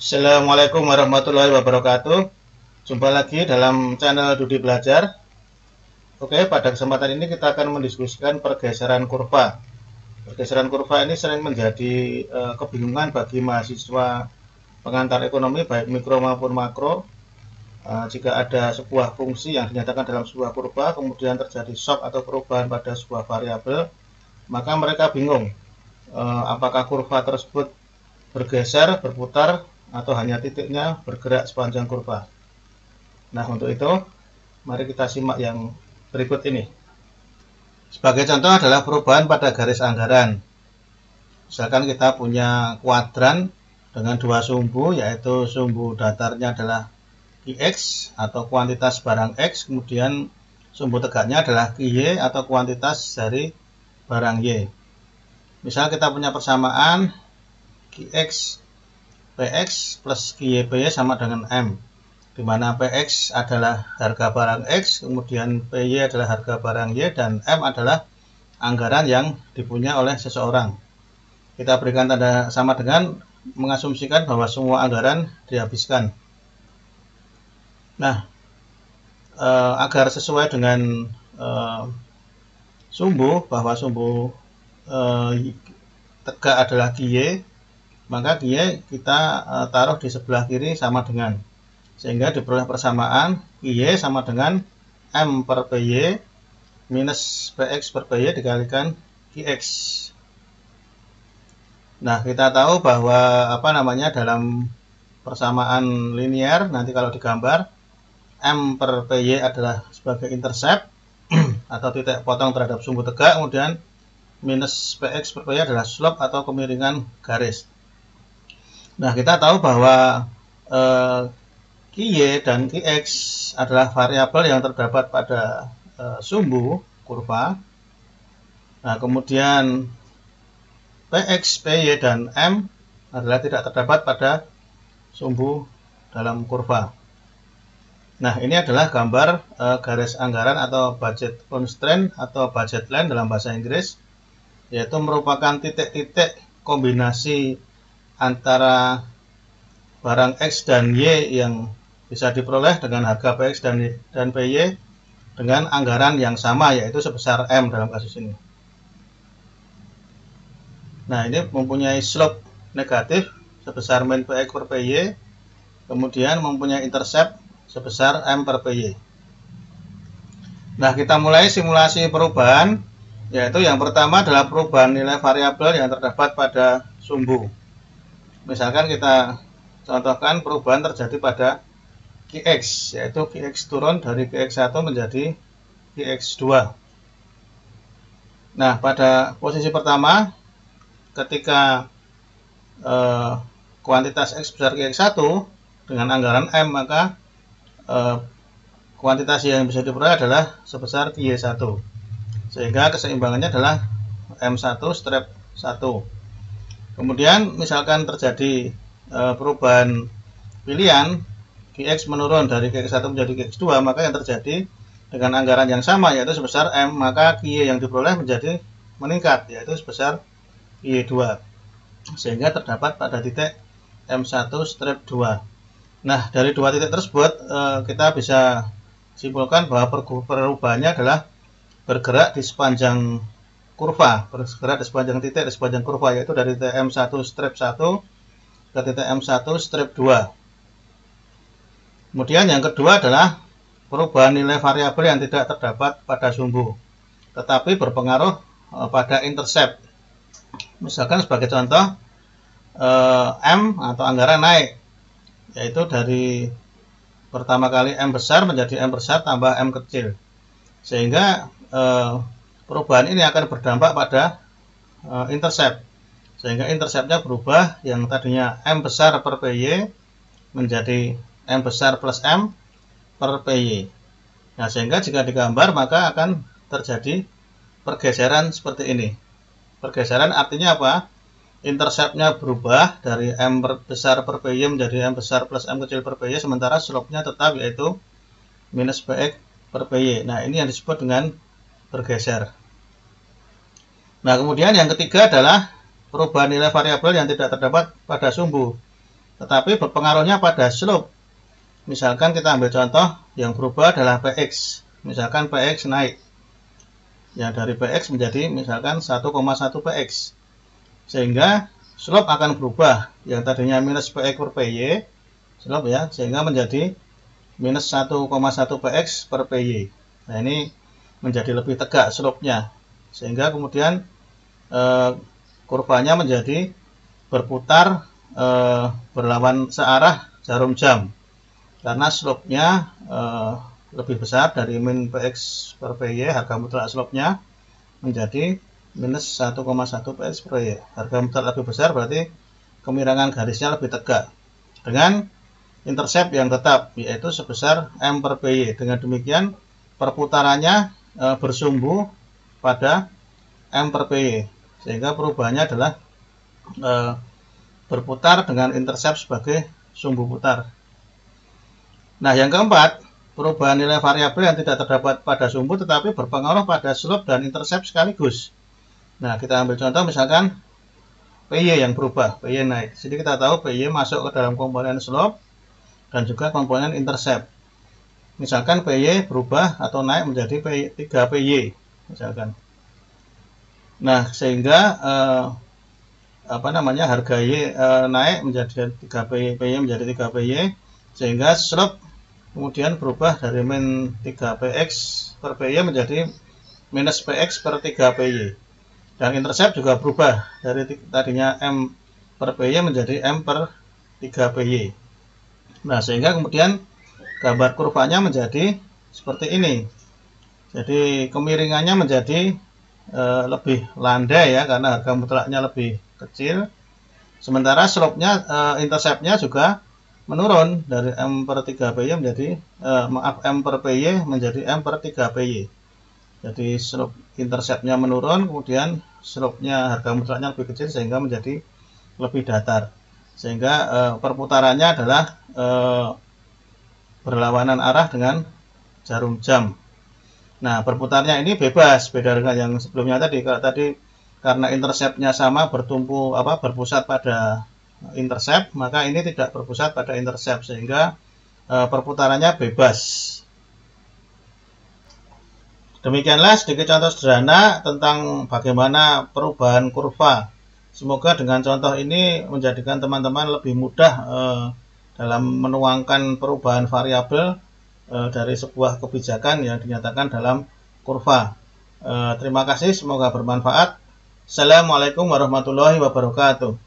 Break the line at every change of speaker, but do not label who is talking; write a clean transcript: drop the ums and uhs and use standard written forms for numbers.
Assalamualaikum warahmatullahi wabarakatuh. Jumpa lagi dalam channel Dudi Belajar. Oke, pada kesempatan ini kita akan mendiskusikan pergeseran kurva. Pergeseran kurva ini sering menjadi kebingungan bagi mahasiswa pengantar ekonomi baik mikro maupun makro. Jika ada sebuah fungsi yang dinyatakan dalam sebuah kurva, kemudian terjadi shock atau perubahan pada sebuah variabel, maka mereka bingung apakah kurva tersebut bergeser, berputar, atau hanya titiknya bergerak sepanjang kurva. Nah, untuk itu mari kita simak yang berikut ini. Sebagai contoh adalah perubahan pada garis anggaran. Misalkan kita punya kuadran dengan dua sumbu, yaitu sumbu datarnya adalah Qx atau kuantitas barang X, kemudian sumbu tegaknya adalah Qy atau kuantitas dari barang Y. Misal kita punya persamaan Qx Px plus Qy sama dengan M, di mana Px adalah harga barang X, kemudian Py adalah harga barang Y, dan M adalah anggaran yang dipunya oleh seseorang. Kita berikan tanda sama dengan mengasumsikan bahwa semua anggaran dihabiskan. Nah, agar sesuai dengan sumbu, bahwa sumbu tegak adalah Qy, maka Qy kita taruh di sebelah kiri sama dengan, sehingga diperoleh persamaan Qy sama dengan M per Py minus Px per Py dikalikan Qx. Nah, kita tahu bahwa dalam persamaan linear nanti kalau digambar, M per Py adalah sebagai intercept atau titik potong terhadap sumbu tegak, kemudian minus Px per Py adalah slope atau kemiringan garis. Nah, kita tahu bahwa Qy dan Qx adalah variabel yang terdapat pada sumbu kurva. Nah, kemudian Px, Py, dan M adalah tidak terdapat pada sumbu dalam kurva. Nah, ini adalah gambar garis anggaran atau budget constraint atau budget line dalam bahasa Inggris, yaitu merupakan titik-titik kombinasi antara barang X dan Y yang bisa diperoleh dengan harga Px dan Py dengan anggaran yang sama, yaitu sebesar M dalam kasus ini. Nah, ini mempunyai slope negatif sebesar min Px per Py, kemudian mempunyai intercept sebesar M per Py. Nah, kita mulai simulasi perubahan, yaitu yang pertama adalah perubahan nilai variabel yang terdapat pada sumbu. Misalkan kita contohkan perubahan terjadi pada Qx, yaitu Qx turun dari Qx1 menjadi Qx2. Nah, pada posisi pertama, ketika kuantitas X besar Qx1 dengan anggaran M, maka kuantitas yang bisa diperoleh adalah sebesar Qy1, sehingga keseimbangannya adalah M1 strip 1. Kemudian misalkan terjadi perubahan pilihan, Qx menurun dari Qx1 menjadi Qx2, maka yang terjadi dengan anggaran yang sama, yaitu sebesar M, maka Qy yang diperoleh menjadi meningkat, yaitu sebesar Qy2, sehingga terdapat pada titik M1 strip 2. Nah, dari dua titik tersebut kita bisa simpulkan bahwa perubahannya adalah bergerak di sepanjang kurva, bergerak di sepanjang titik di sepanjang kurva, yaitu dari titik M1 strip 1 ke titik M1 strip 2. Kemudian yang kedua adalah perubahan nilai variabel yang tidak terdapat pada sumbu, tetapi berpengaruh pada intercept. Misalkan sebagai contoh, M atau anggaran naik, yaitu dari pertama kali M besar menjadi M besar tambah M kecil, sehingga perubahan ini akan berdampak pada intercept, sehingga interceptnya berubah, yang tadinya M besar per Py menjadi M besar plus M per Py. Nah, sehingga jika digambar maka akan terjadi pergeseran seperti ini. Pergeseran artinya apa? Interceptnya berubah dari M besar per Py menjadi M besar plus M kecil per Py, sementara slope-nya tetap, yaitu minus Px per Py. Nah, ini yang disebut dengan bergeser. Nah, kemudian yang ketiga adalah perubahan nilai variabel yang tidak terdapat pada sumbu. tetapi berpengaruhnya pada slope. Misalkan kita ambil contoh yang berubah adalah Px. Misalkan Px naik. Ya, dari Px menjadi misalkan 1,1 Px. Sehingga slope akan berubah. Yang tadinya minus Px per Py, slope ya, sehingga menjadi minus 1,1 Px per Py. Nah, ini menjadi lebih tegak slope-nya. Sehingga kemudian kurvanya menjadi berputar berlawan searah jarum jam. Karena slope-nya lebih besar dari min Px per Py, harga mutlak slope-nya menjadi minus 1,1 Px per Py. Harga mutlak lebih besar berarti kemiringan garisnya lebih tegak. Dengan intercept yang tetap, yaitu sebesar M per Py. Dengan demikian, perputarannya bersumbu pada M per Py. Sehingga perubahannya adalah berputar dengan intercept sebagai sumbu putar. Nah, yang keempat, perubahan nilai variabel yang tidak terdapat pada sumbu tetapi berpengaruh pada slope dan intercept sekaligus. Nah, kita ambil contoh misalkan PY yang berubah, PY naik. Jadi kita tahu PY masuk ke dalam komponen slope dan juga komponen intercept. Misalkan PY berubah atau naik menjadi 3PY misalkan. Nah, sehingga harga Y naik menjadi 3PY, PY menjadi 3PY, sehingga slope kemudian berubah dari min 3Px per Py menjadi minus Px per 3Py. Dan intercept juga berubah dari tadinya M per Py menjadi M per 3Py. Nah, sehingga kemudian gambar kurvanya menjadi seperti ini. Jadi kemiringannya menjadi lebih landai ya, karena harga mutlaknya lebih kecil. Sementara slope-nya, intercept-nya juga menurun dari M per 3PY menjadi M per PY menjadi M per 3PY. Jadi slope intercept-nya menurun, kemudian slope-nya harga mutlaknya lebih kecil sehingga menjadi lebih datar. Sehingga perputarannya adalah berlawanan arah dengan jarum jam. Nah, berputarnya ini bebas, beda dengan yang sebelumnya tadi. Kalau tadi karena intercept-nya sama berpusat pada intercept, maka ini tidak berpusat pada intercept sehingga perputarannya bebas. Demikianlah sedikit contoh sederhana tentang bagaimana perubahan kurva. Semoga dengan contoh ini menjadikan teman-teman lebih mudah dalam menuangkan perubahan variabel dari sebuah kebijakan yang dinyatakan dalam kurva. Terima kasih, semoga bermanfaat. Assalamualaikum warahmatullahi wabarakatuh.